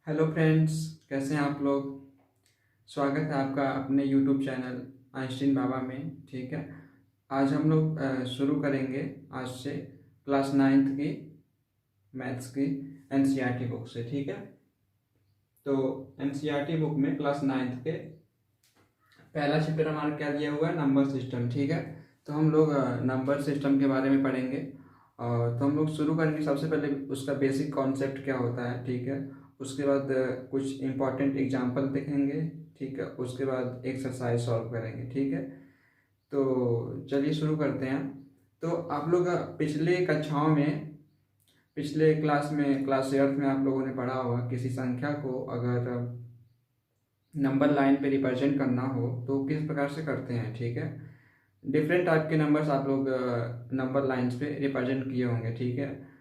Hello friends, कैसे हैं आप लोग। स्वागत है आपका अपने यूट्यूब चैनल आइंस्टीन बाबा में। ठीक है, आज हम लोग शुरू करेंगे आज से क्लास नाइन्थ की मैथ्स की एनसीईआरटी बुक से। ठीक है, तो एनसीईआरटी बुक में क्लास नाइन्थ के पहला चैप्टर हमारा क्या दिया हुआ है, नंबर सिस्टम। ठीक है, तो हम लोग नंबर सिस्टम के बारे में पढ़ेंगे। और तो हम लोग शुरू करेंगे सबसे पहले उसका बेसिक कॉन्सेप्ट क्या होता है। ठीक है, उसके बाद कुछ इम्पॉर्टेंट एग्जांपल देखेंगे। ठीक है, उसके बाद एक्सरसाइज सॉल्व करेंगे। ठीक है, तो चलिए शुरू करते हैं। तो आप लोग पिछले कक्षाओं में, पिछले क्लास में, क्लास 8th में आप लोगों ने पढ़ा होगा किसी संख्या को अगर नंबर लाइन पे रिप्रेजेंट करना हो तो किस प्रकार से करते हैं। ठीक है, डिफरेंट टाइप के नंबर्स आप लोग नंबर लाइंस पे रिप्रेजेंट किए होंगे। ठीक है,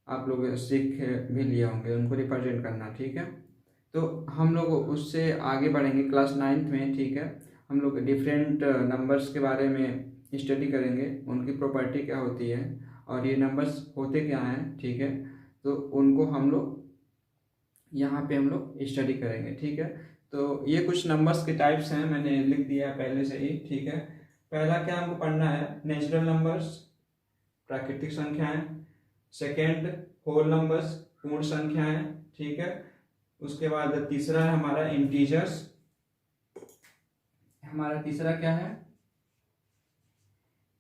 आप लोग सीख भी लिए होंगे उनको रिप्रेजेंट करना। ठीक है, तो हम लोग उससे आगे बढ़ेंगे क्लास नाइन्थ में। ठीक है, हम लोग डिफरेंट नंबर्स के बारे में स्टडी करेंगे, उनकी प्रॉपर्टी क्या होती है और ये नंबर्स होते क्या हैं। ठीक है, तो उनको हम लोग यहाँ पे हम लोग स्टडी करेंगे। ठीक है, तो ये कुछ नंबर्स के टाइप्स हैं, मैंने लिख दिया है पहले से ही। ठीक है, पहला क्या हमको पढ़ना है, नेचुरल नंबर्स, प्राकृतिक संख्याएं। सेकेंड, होल नंबर्स, पूर्ण संख्याएं। ठीक है, उसके बाद तीसरा है हमारा इंटीजर्स। हमारा तीसरा क्या है,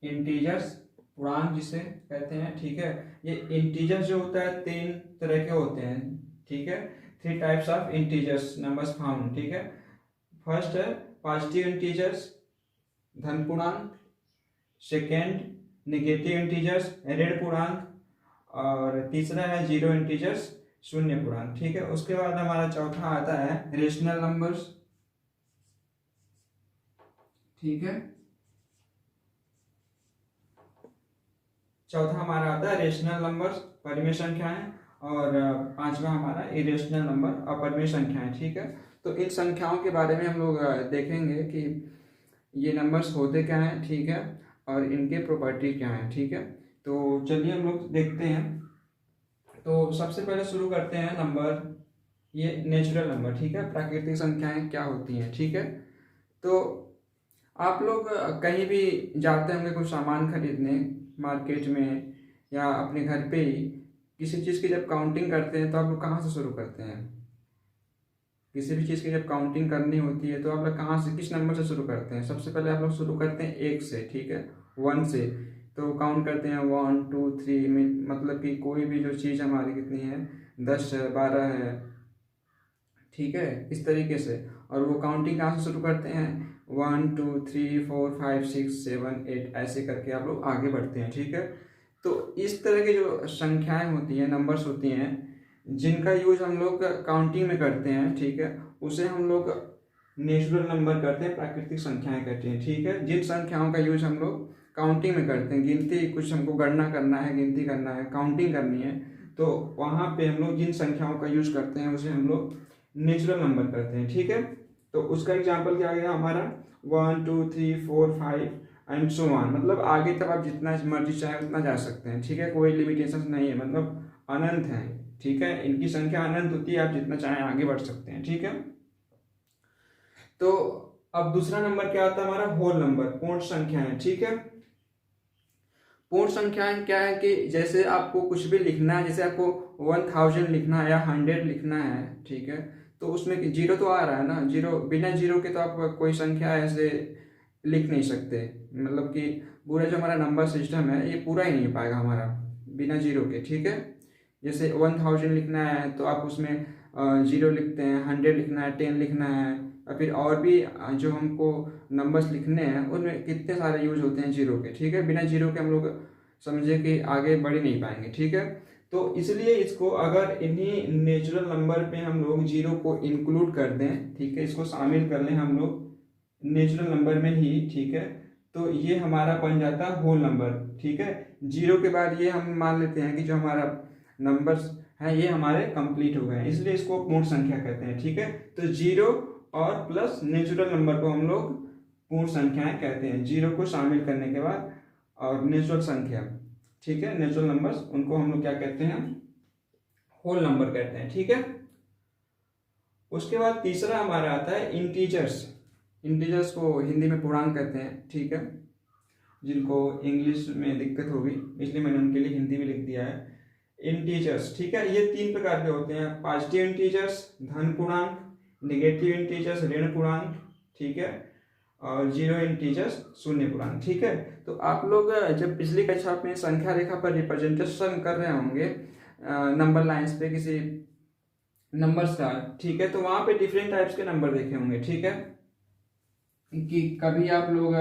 इंटीजर्स, पूर्णांक जिसे कहते हैं। ठीक है, ये इंटीजर्स जो होता है 3 तरह के होते हैं। ठीक है, 3 types of integers numbers found. ठीक है, फर्स्ट है पॉजिटिव इंटीजर्स, धन पूर्णांक। सेकेंड, नेगेटिव इंटीजर्स, ऋण पूर्णांक। और तीसरा है जीरो इंटीजर्स, शून्य पूर्णांक। ठीक है, उसके बाद हमारा चौथा आता है रेशनल नंबर्स। ठीक है, चौथा हमारा आता है रेशनल नंबर्स, परिमेय संख्याएं। और पांचवा हमारा इरेशनल नंबर, अपरिमेय संख्याएं। ठीक है, तो इन संख्याओं के बारे में हम लोग देखेंगे कि ये नंबर्स होते क्या हैं। ठीक है, और इनके प्रॉपर्टी क्या है। ठीक है, तो चलिए हम लोग देखते हैं। तो सबसे पहले शुरू करते हैं नंबर, ये नेचुरल नंबर। ठीक है, प्राकृतिक संख्याएं क्या होती हैं। ठीक है, तो आप लोग कहीं भी जाते होंगे कुछ सामान खरीदने मार्केट में या अपने घर पे ही, किसी चीज़ की जब काउंटिंग करते हैं तो आप लोग कहाँ से शुरू करते हैं। किसी भी चीज़ की जब काउंटिंग करनी होती है तो आप लोग कहाँ से, किस नंबर से शुरू करते हैं। सबसे पहले आप लोग शुरू करते हैं 1 से। ठीक है, 1 से तो काउंट करते हैं 1 2 3 में, मतलब कि कोई भी जो चीज़ हमारी कितनी है, 10 है, 12 है। ठीक है, इस तरीके से। और वो काउंटिंग कहाँ से शुरू करते हैं, 1 2 3 4 5 6 7 8 ऐसे करके आप लोग आगे बढ़ते हैं। ठीक है, तो इस तरह की जो संख्याएं होती हैं, नंबर्स होती हैं, जिनका यूज हम लोग काउंटिंग में करते हैं। ठीक है, उसे हम लोग नेचुरल नंबर करते हैं, प्राकृतिक संख्याएं कहते हैं। ठीक है, जिन संख्याओं का यूज हम लोग काउंटिंग में करते हैं, गिनती, कुछ हमको गणना करना है, गिनती करना है, काउंटिंग करनी है, तो वहाँ पे हम लोग जिन संख्याओं का यूज करते हैं उसे हम लोग नेचुरल नंबर करते हैं। ठीक है, तो उसका एग्जाम्पल क्या गया हमारा, 1 2 3 4 5 एंड सो ऑन, मतलब आगे तक आप जितना मर्जी चाहे उतना जा सकते हैं। ठीक है, कोई लिमिटेशन नहीं है, मतलब अनंत है। ठीक है, इनकी संख्या अनंत होती है, आप जितना चाहें आगे बढ़ सकते हैं। ठीक है, तो अब दूसरा नंबर क्या आता है हमारा, होल नंबर, पूर्ण संख्याएं। ठीक है, पूर्ण संख्याएं क्या है कि जैसे आपको कुछ भी लिखना है, जैसे आपको 1000 लिखना है या 100 लिखना है। ठीक है, तो उसमें जीरो तो आ रहा है ना, जीरो, बिना जीरो के तो आप कोई संख्या ऐसे लिख नहीं सकते। मतलब कि पूरा जो हमारा नंबर सिस्टम है ये पूरा ही नहीं पाएगा हमारा बिना जीरो के। ठीक है, जैसे 1000 लिखना है तो आप उसमें जीरो लिखते हैं, 100 लिखना है, 10 लिखना है, और फिर और भी जो हमको नंबर्स लिखने हैं उनमें कितने सारे यूज होते हैं जीरो के। ठीक है, बिना जीरो के हम लोग समझे कि आगे बढ़ ही नहीं पाएंगे। ठीक है, तो इसलिए इसको अगर इन्हीं नेचुरल नंबर पे हम लोग जीरो को इंक्लूड कर दें, ठीक है, इसको शामिल कर लें हम लोग नेचुरल नंबर में ही। ठीक है, तो ये हमारा बन जाता है होल नंबर। ठीक है, जीरो के बाद ये हम मान लेते हैं कि जो हमारा नंबर्स हैं ये हमारे कंप्लीट हो गए, इसलिए इसको पूर्ण संख्या कहते हैं। ठीक है, तो जीरो और प्लस नेचुरल नंबर को हम लोग पूर्ण संख्याएं कहते हैं, जीरो को शामिल करने के बाद। और नेचुरल संख्या, ठीक है, नेचुरल नंबर्स, उनको हम लोग क्या कहते हैं, होल नंबर कहते हैं। ठीक है, उसके बाद तीसरा हमारा आता है इंटीजर्स। इंटीजर्स को हिंदी में पूर्णांक कहते हैं, ठीक है। जिनको इंग्लिश में दिक्कत होगी इसलिए मैंने उनके लिए हिंदी में लिख दिया है इंटीजर्स, ठीक है। ये 3 प्रकार के होते हैं, पॉजिटिव इंटीजर्स धन पूर्णांक, नेगेटिव इंटीजर्स ऋण पूर्णांक, ठीक है, और जीरो इंटीजर्स शून्य पूर्णांक, ठीक है। तो आप लोग जब पिछली कक्षा में संख्या रेखा पर रिप्रेजेंटेशन कर रहे होंगे नंबर लाइंस पे किसी नंबर्स का, ठीक है, तो वहां पे डिफरेंट टाइप्स के नंबर देखे होंगे, ठीक है। कि कभी आप लोग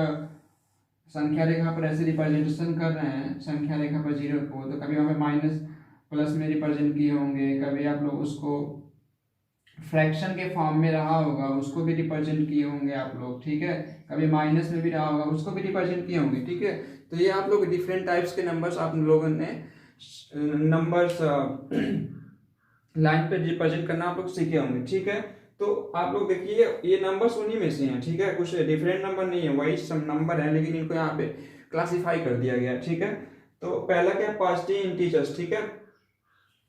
संख्या रेखा पर ऐसे रिप्रेजेंटेशन कर रहे हैं संख्या रेखा पर जीरो को, तो कभी वहाँ पे माइनस प्लस में रिप्रेजेंट किए होंगे, कभी आप लोग उसको फ्रैक्शन के फॉर्म में रहा होगा उसको भी रिप्रेजेंट किए होंगे आप लोग, ठीक है। कभी माइनस में भी रहा होगा उसको भी रिप्रेजेंट किए होंगे, ठीक है। तो ये आप लोग डिफरेंट टाइप्स के नंबर्स आप लोगों ने नंबर्स लाइन पे रिप्रेजेंट करना आप लोग सीखे होंगे, ठीक है। तो आप लोग देखिए ये नंबर्स उन्हीं में से हैं, ठीक है, कुछ डिफरेंट नंबर नहीं है, वही सब नंबर है लेकिन इनको यहाँ पे क्लासिफाई कर दिया गया, ठीक है। तो पहला क्या है, पॉजिटिव इंटीजर्स, ठीक है।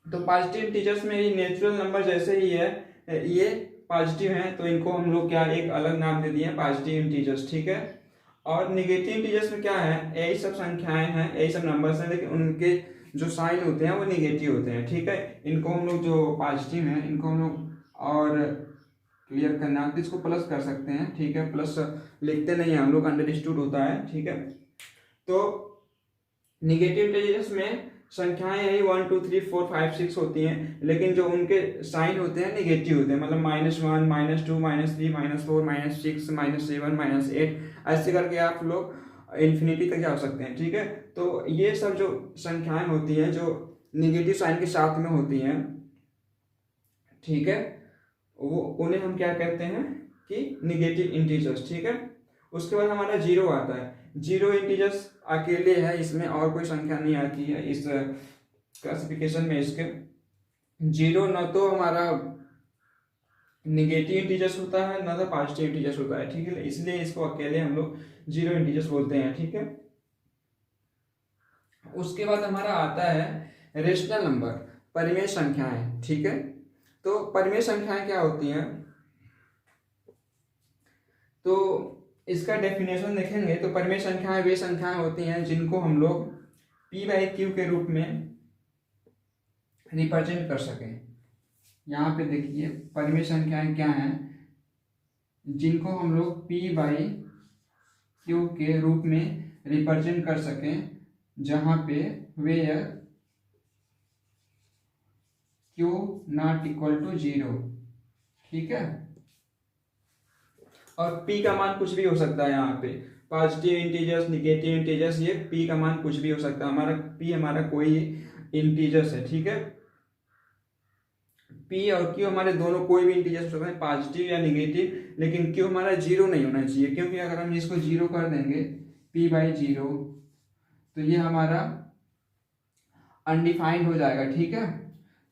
तो पॉजिटिव इंटीजर्स में ये नेचुरल नंबर जैसे ही है, ये पॉजिटिव हैं तो इनको हम लोग क्या एक अलग नाम दे दिए पॉजिटिव इंटीजर्स, ठीक है। और निगेटिव इंटीजर्स में क्या है, यही सब संख्याएं हैं, यही सब नंबर्स हैं, लेकिन उनके जो साइन होते हैं वो निगेटिव होते हैं, ठीक है। इनको हम लोग जो पॉजिटिव हैं इनको हम लोग और क्लियर करना तो इसको प्लस कर सकते हैं, ठीक है। प्लस लिखते नहीं है हम लोग, अंडरस्टूड होता है, ठीक है। तो निगेटिव इंटीजर्स में संख्याएं यही 1 2 3 4 5 6 होती हैं, लेकिन जो उनके साइन होते हैं निगेटिव होते हैं, मतलब -1 -2 -3 -4 -6 -7 -8 ऐसे करके आप लोग इन्फिनिटी तक जा सकते हैं, ठीक है। तो ये सब जो संख्याएं होती हैं जो निगेटिव साइन के साथ में होती हैं, ठीक है, वो उन्हें हम क्या कहते हैं कि निगेटिव इंटीजर्स, ठीक है। उसके बाद हमारा जीरो आता है, जीरो इंटीजर्स अकेले है, इसमें और कोई संख्या नहीं आती है इस क्लासिफिकेशन में। इसके जीरो न तो हमारा निगेटिव इंटीजर्स होता है न तो पॉजिटिव इंटीजर्स होता है, ठीक है, इसलिए इसको अकेले हम लोग जीरो इंटीजर्स बोलते हैं, ठीक है। उसके बाद हमारा आता है रेशनल नंबर, परिमेय संख्याएं, ठीक है। तो परिमेय संख्याएं क्या होती हैं, तो इसका डेफिनेशन देखेंगे तो परिमेय संख्याएं वे संख्याएं होती हैं जिनको हम लोग p/q के रूप में रिप्रेजेंट कर सकें। यहाँ पे देखिए परिमेय संख्याएं क्या हैं, जिनको हम लोग p/q के रूप में रिप्रेजेंट कर सकें, जहाँ पे where q not equal to 0, ठीक है। और p का मान कुछ भी हो सकता है, यहाँ पे पॉजिटिव इंटीजर्स निगेटिव इंटीजर्स, ये p का मान कुछ भी हो सकता है, हमारा p हमारा कोई इंटीजर्स है, ठीक है। p और q हमारे दोनों कोई भी इंटीजर्स हो सकते हैं, पॉजिटिव या निगेटिव, लेकिन q हमारा जीरो नहीं होना चाहिए, क्योंकि अगर हम इसको जीरो कर देंगे p/0 तो ये हमारा अनडिफाइंड हो जाएगा, ठीक है।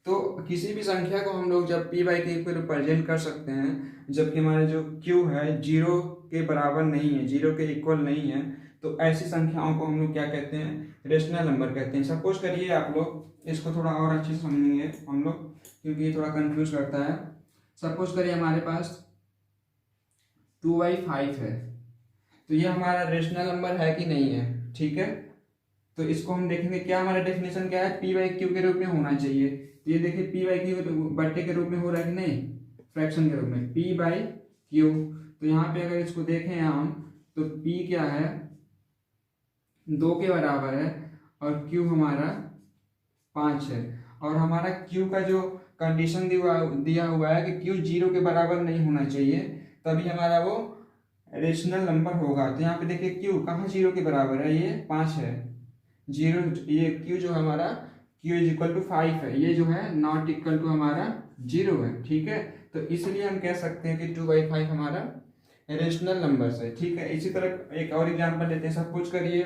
तो किसी भी संख्या को हम लोग जब p/q को रिप्रेजेंट कर सकते हैं जबकि हमारा जो q है जीरो के बराबर नहीं है, जीरो के इक्वल नहीं है, तो ऐसी संख्याओं को हम लोग क्या कहते हैं, रेशनल नंबर कहते हैं। सपोज करिए आप लोग इसको थोड़ा और अच्छे से समझेंगे हम लोग, क्योंकि ये थोड़ा कंफ्यूज करता है। सपोज करिए हमारे पास 2/5 है, तो ये हमारा रेशनल नंबर है कि नहीं है, ठीक है। तो इसको हम देखेंगे क्या हमारा डेफिनेशन क्या है, p/q के रूप में होना चाहिए। तो ये देखिए p/q बट्टे के रूप में हो रहा है कि नहीं, फ्रैक्शन के रूप में p/q। तो यहाँ पे अगर इसको देखें हम तो p क्या है, 2 के बराबर है और q हमारा 5 है, और हमारा q का जो कंडीशन दिया हुआ है कि q 0 के बराबर नहीं होना चाहिए, तभी हमारा वो रेशनल नंबर होगा। तो यहाँ पे देखिए q कहाँ 0 के बराबर है, ये 5 है, 0 ये q जो हमारा q इज इक्वल टू 5 है, ये जो है नॉट इक्वल टू हमारा 0 है, ठीक है। तो इसलिए हम कह सकते हैं कि 2/5 हमारा रेशनल नंबर है, ठीक है। इसी तरह एक और एग्जांपल लेते हैं। सपोज करिए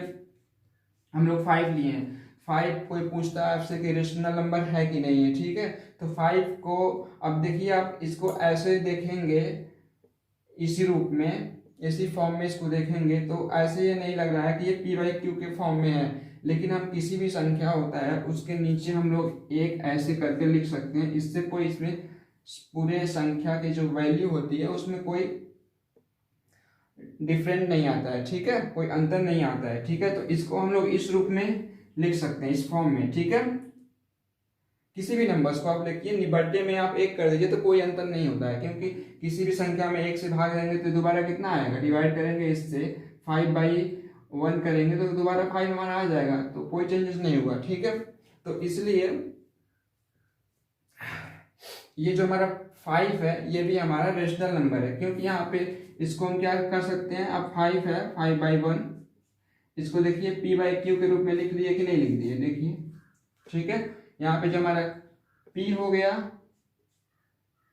हम लोग 5 लिए हैं, 5 कोई पूछता है आपसे कि रेशनल नंबर है कि नहीं है, ठीक है। तो 5 को अब देखिए आप इसको ऐसे देखेंगे, इसी रूप में इसी फॉर्म में इसको देखेंगे तो ऐसे ये नहीं लग रहा है कि ये p/q के फॉर्म में है, लेकिन हम किसी भी संख्या होता है उसके नीचे हम लोग एक ऐसे करके लिख सकते हैं, इससे कोई इसमें पूरे संख्या की जो वैल्यू होती है उसमें कोई डिफरेंट नहीं आता है, ठीक है, कोई अंतर नहीं आता है, ठीक है। तो इसको हम लोग इस रूप में लिख सकते हैं, इस फॉर्म में, ठीक है। किसी भी नंबर्स को आप लिखिए, निबट्टे में आप एक कर दीजिए तो कोई अंतर नहीं होता है, क्योंकि किसी भी संख्या में एक से भाग देंगे तो दोबारा कितना आएगा, डिवाइड करेंगे इससे 5/1 करेंगे तो दोबारा 5 हमारा आ जाएगा, तो कोई चेंजेस नहीं हुआ, ठीक है। तो इसलिए ये जो हमारा 5 है ये भी हमारा रेशनल नंबर है, क्योंकि यहाँ पे इसको हम क्या कर सकते हैं, अब 5 है, 5/1, इसको देखिए p/q के रूप में लिख दिए कि नहीं लिख दिए, देखिए, ठीक है। यहाँ पे जो हमारा p हो गया,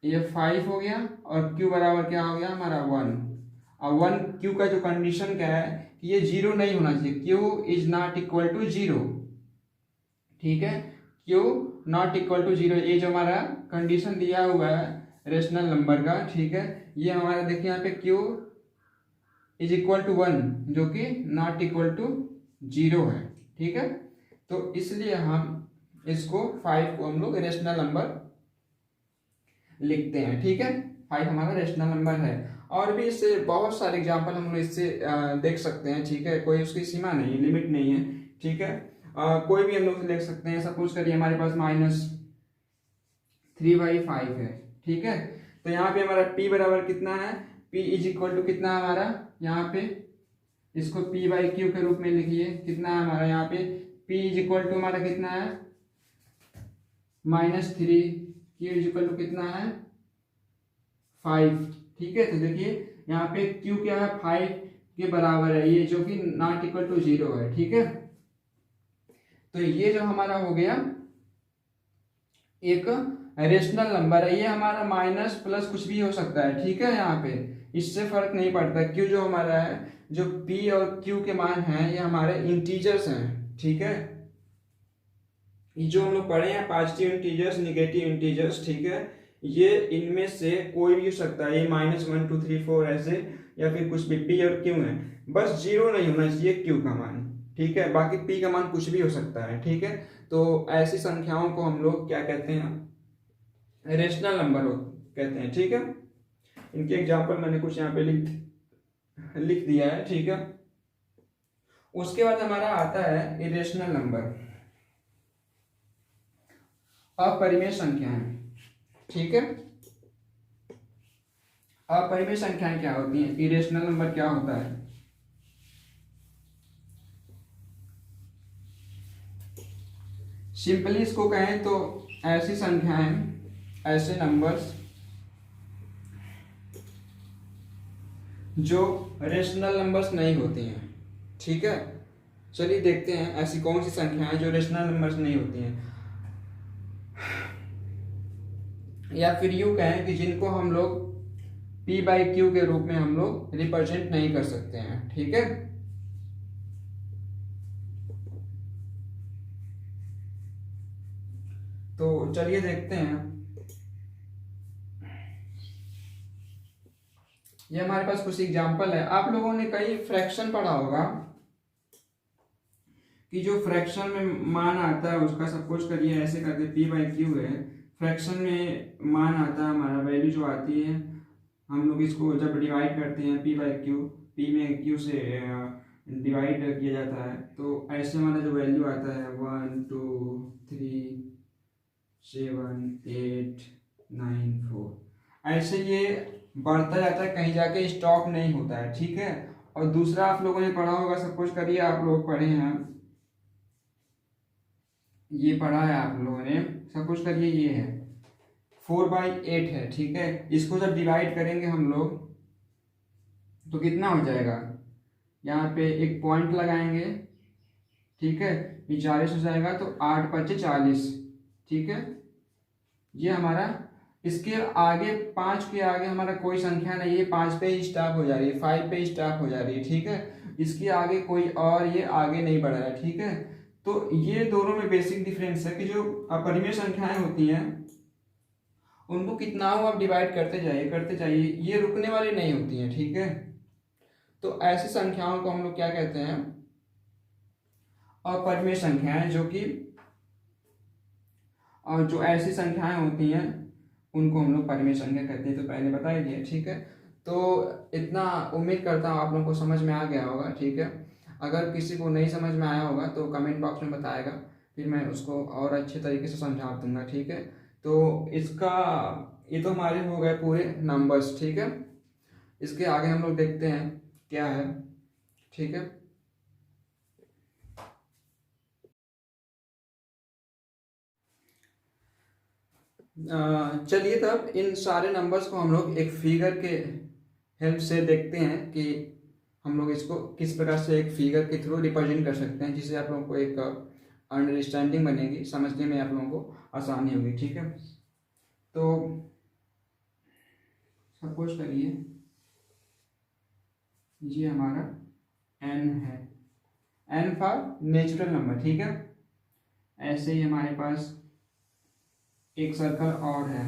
ये 5 हो गया, और q बराबर क्या हो गया हमारा 1। अब 1 q का जो कंडीशन क्या है कि ये 0 नहीं होना चाहिए, q is not equal to 0, ठीक है, q नॉट इक्वल टू 0, ये जो हमारा कंडीशन दिया हुआ है रेशनल नंबर का, ठीक है। ये हमारा देखिए यहाँ पे q इज इक्वल टू 1 जो कि नॉट इक्वल टू 0 है, ठीक है। तो इसलिए हम इसको 5 को हम लोग रेशनल नंबर लिखते हैं, ठीक है। 5 हमारा रेशनल नंबर है। और भी इससे बहुत सारे एग्जांपल हम लोग इससे देख सकते हैं, ठीक है, कोई उसकी सीमा नहीं, लिमिट नहीं है, ठीक है। कोई भी हम लोग देख सकते हैं। सपोज करिए हमारे पास -3/5 है, ठीक है। तो यहाँ पे हमारा p बराबर कितना है, p इज इक्वल टू कितना है हमारा, यहाँ पे इसको p/q के रूप में लिखिए, कितना है हमारा यहाँ पे p इज इक्वल टू हमारा कितना है -3, q इज इक्वल टू कितना है 5, ठीक है। तो देखिए यहाँ पे q क्या है 5 के बराबर है, ये जो कि नॉट इक्वल टू 0 है, ठीक है। तो ये जो हमारा हो गया एक रेशनल नंबर है, ये हमारा माइनस प्लस कुछ भी हो सकता है, ठीक है। यहाँ पे इससे फर्क नहीं पड़ता, q जो हमारा है, जो p और q के मान हैं ये हमारे इंटीजर्स हैं, ठीक है। ये जो हम लोग पढ़े हैं पॉजिटिव इंटीजर्स, निगेटिव इंटीजर्स, ठीक है, ये इनमें से कोई भी हो सकता है, ये -1 2 3 4 ऐसे, या फिर कुछ भी p और q है, बस 0 नहीं होना चाहिए q का मान, ठीक है। बाकी p का मान कुछ भी हो सकता है, ठीक है। तो ऐसी संख्याओं को हम लोग क्या कहते हैं, रेशनल नंबर कहते हैं, ठीक है। इनके एग्जाम्पल मैंने कुछ यहाँ पे लिख दिया है, ठीक है। उसके बाद हमारा आता है इरेशनल नंबर, अपरिमेय संख्याएं, ठीक है। अपरिमेय संख्याएं क्या होती हैं, इरेशनल नंबर क्या होता है, सिंपली इसको कहें तो ऐसी संख्याएं, ऐसे नंबर्स जो रेशनल नंबर्स नहीं होती हैं, ठीक है। चलिए देखते हैं ऐसी कौन सी संख्याएं जो रेशनल नंबर्स नहीं होती हैं, या फिर यूं कहें कि जिनको हम लोग p/q के रूप में हम लोग रिप्रेजेंट नहीं कर सकते हैं, ठीक है। तो चलिए देखते हैं, ये हमारे पास कुछ एग्जांपल है। आप लोगों ने कई फ्रैक्शन पढ़ा होगा कि जो फ्रैक्शन में मान आता है उसका, सपोज करिए ऐसे करके p/q है, फ्रैक्शन में मान आता है हमारा, वैल्यू जो आती है, हम लोग इसको जब डिवाइड करते हैं p/q, p में q से डिवाइड किया जाता है, तो ऐसे हमारा जो वैल्यू आता है 1 2 3 7 8 9 4, ऐसे ये बढ़ता जाता है, कहीं जाके स्टॉप नहीं होता है, ठीक है। और दूसरा आप लोगों ने पढ़ा होगा, सपोज करिए आप लोग पढ़े हैं, ये पढ़ा है आप लोगों ने, सपोज करिए ये है 4/8 है, ठीक है। इसको जब डिवाइड करेंगे हम लोग तो कितना हो जाएगा, यहाँ पे एक पॉइंट लगाएंगे, ठीक है, ये 40 हो जाएगा, तो 8 × 40, ठीक है। ये हमारा, इसके आगे 5 के आगे हमारा कोई संख्या नहीं है, 5 पे ही स्टॉप हो जा रही है, 5 पे स्टॉप हो जा रही है, ठीक है। इसके आगे कोई और ये आगे नहीं बढ़ रहा है, ठीक है। तो ये दोनों में बेसिक डिफरेंस है कि जो अपरिमेय संख्याएं होती हैं उनको कितना हो आप डिवाइड करते जाइए, ये रुकने वाली नहीं होती हैं, ठीक है। तो ऐसी संख्याओं को हम लोग क्या कहते हैं, अपरिमेय संख्याएं, जो कि, और जो ऐसी संख्याएं होती हैं उनको हम लोग परिमेय संख्या कहते हैं, तो पहले बता ही दिया, ठीक है। तो इतना उम्मीद करता हूँ आप लोगों को समझ में आ गया होगा, ठीक है। अगर किसी को नहीं समझ में आया होगा तो कमेंट बॉक्स में बताएगा, फिर मैं उसको और अच्छे तरीके से समझा दूंगा, ठीक है। तो इसका ये तो हमारे हो गए पूरे नंबर्स, ठीक है। इसके आगे हम लोग देखते हैं क्या है, ठीक है। चलिए तब इन सारे नंबर्स को हम लोग एक फिगर के हेल्प से देखते हैं कि हम लोग इसको किस प्रकार से एक फिगर के थ्रू रिप्रेजेंट कर सकते हैं, जिससे आप लोगों को एक अंडरस्टैंडिंग बनेगी, समझने में आप लोगों को आसानी होगी, ठीक है। तो सपोज करिए ये हमारा n है, n फॉर नेचुरल नंबर, ठीक है। ऐसे ही हमारे पास एक सर्कल और है,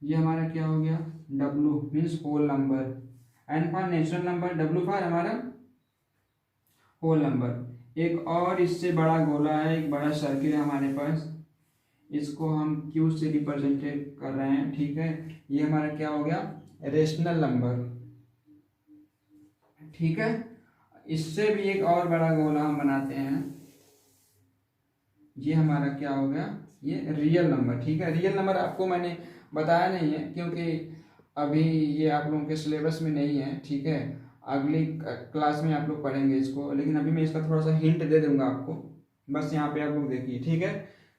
ये हमारा क्या हो गया, w means whole number, n for natural number, w for हमारा होल नंबर। एक और इससे बड़ा गोला है, एक बड़ा सर्किल है हमारे पास, इसको हम q से रिप्रेजेंट कर रहे हैं, ठीक है। ये हमारा क्या हो गया, रेशनल नंबर, ठीक है। इससे भी एक और बड़ा गोला हम बनाते हैं, ये हमारा क्या हो गया, ये रियल नंबर, ठीक है। रियल नंबर आपको मैंने बताया नहीं है क्योंकि अभी ये आप लोगों के सिलेबस में नहीं है, ठीक है। अगली क्लास में आप लोग पढ़ेंगे इसको, लेकिन अभी मैं इसका थोड़ा सा हिंट दे दूंगा आपको, बस यहाँ पे आप लोग देखिए, ठीक है।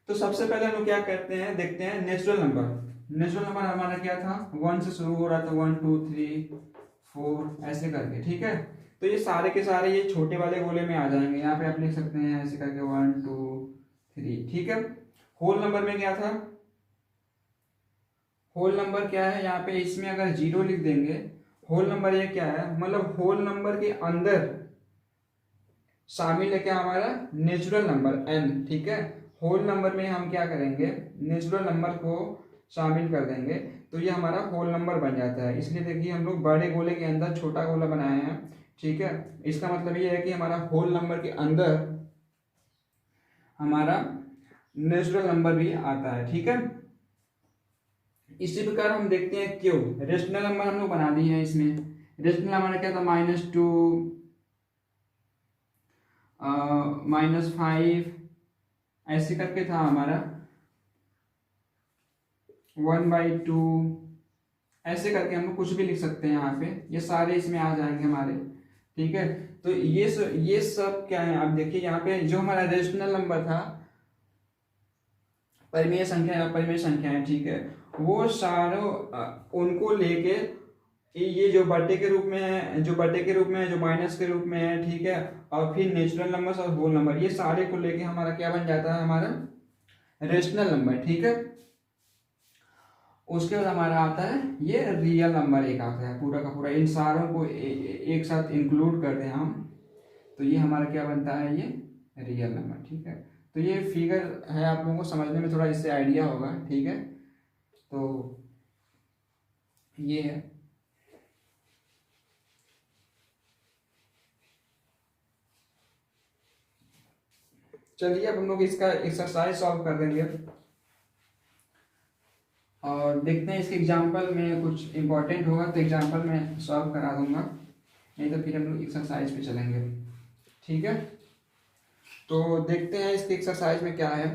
तो सबसे पहले हम लोग क्या करते हैं, देखते हैं नेचुरल नंबर। नेचुरल नंबर हमारा क्या था, 1 से शुरू हो रहा था, 1 2 3 4 ऐसे करके, ठीक है। तो ये सारे के सारे ये छोटे वाले गोले में आ जाएंगे, यहाँ पे आप लिख सकते हैं ऐसे करके 1 2 3, ठीक है। होल नंबर में क्या था, होल नंबर क्या है, यहाँ पे इसमें अगर 0 लिख देंगे, होल नंबर ये क्या है, मतलब होल नंबर के अंदर शामिल है क्या, हमारा नेचुरल नंबर n, ठीक है। होल नंबर में हम क्या करेंगे, नेचुरल नंबर को शामिल कर देंगे, तो ये हमारा होल नंबर बन जाता है। इसलिए देखिए हम लोग बड़े गोले के अंदर छोटा गोला बनाए हैं, ठीक है। इसका मतलब ये है कि हमारा होल नंबर के अंदर हमारा नेचुरल नंबर भी आता है, ठीक है। इसी प्रकार हम देखते हैं क्यों, रेशनल नंबर हम लोग बना दिए हैं इसमें। रेशनल हमारा क्या था, -2 -5 ऐसे करके था हमारा, 1/2 ऐसे करके हम लोग कुछ भी लिख सकते हैं यहाँ पे, ये सारे इसमें आ जाएंगे हमारे, ठीक है। तो ये सब क्या है, आप देखिए यहाँ पे जो हमारा रेशनल नंबर था, परिमेय संख्या या परिमेय संख्या है, ठीक है, वो सारों उनको लेके ये जो बटे के रूप में है, जो बटे के रूप में है, जो माइनस के रूप में है, ठीक है, और फिर नेचुरल नंबर और होल नंबर, ये सारे को लेके हमारा क्या बन जाता है, हमारा रेशनल नंबर, ठीक है। उसके बाद हमारा आता है ये रियल नंबर, एक आता है पूरा का पूरा, इन सारों को एक साथ इंक्लूड करते हैं हम, तो ये हमारा क्या बनता है, ये रियल नंबर, ठीक है। तो ये फिगर है, आप लोगों को समझने में थोड़ा इससे आइडिया होगा, ठीक है। तो ये है, चलिए अब हम लोग इसका एक्सरसाइज सॉल्व कर देंगे और देखते हैं इसके एग्जाम्पल में कुछ इंपॉर्टेंट होगा तो एग्जाम्पल में सॉल्व करा दूंगा, नहीं तो फिर हम लोग एक्सरसाइज पे चलेंगे, ठीक है। तो देखते हैं इसके एक्सरसाइज में क्या है।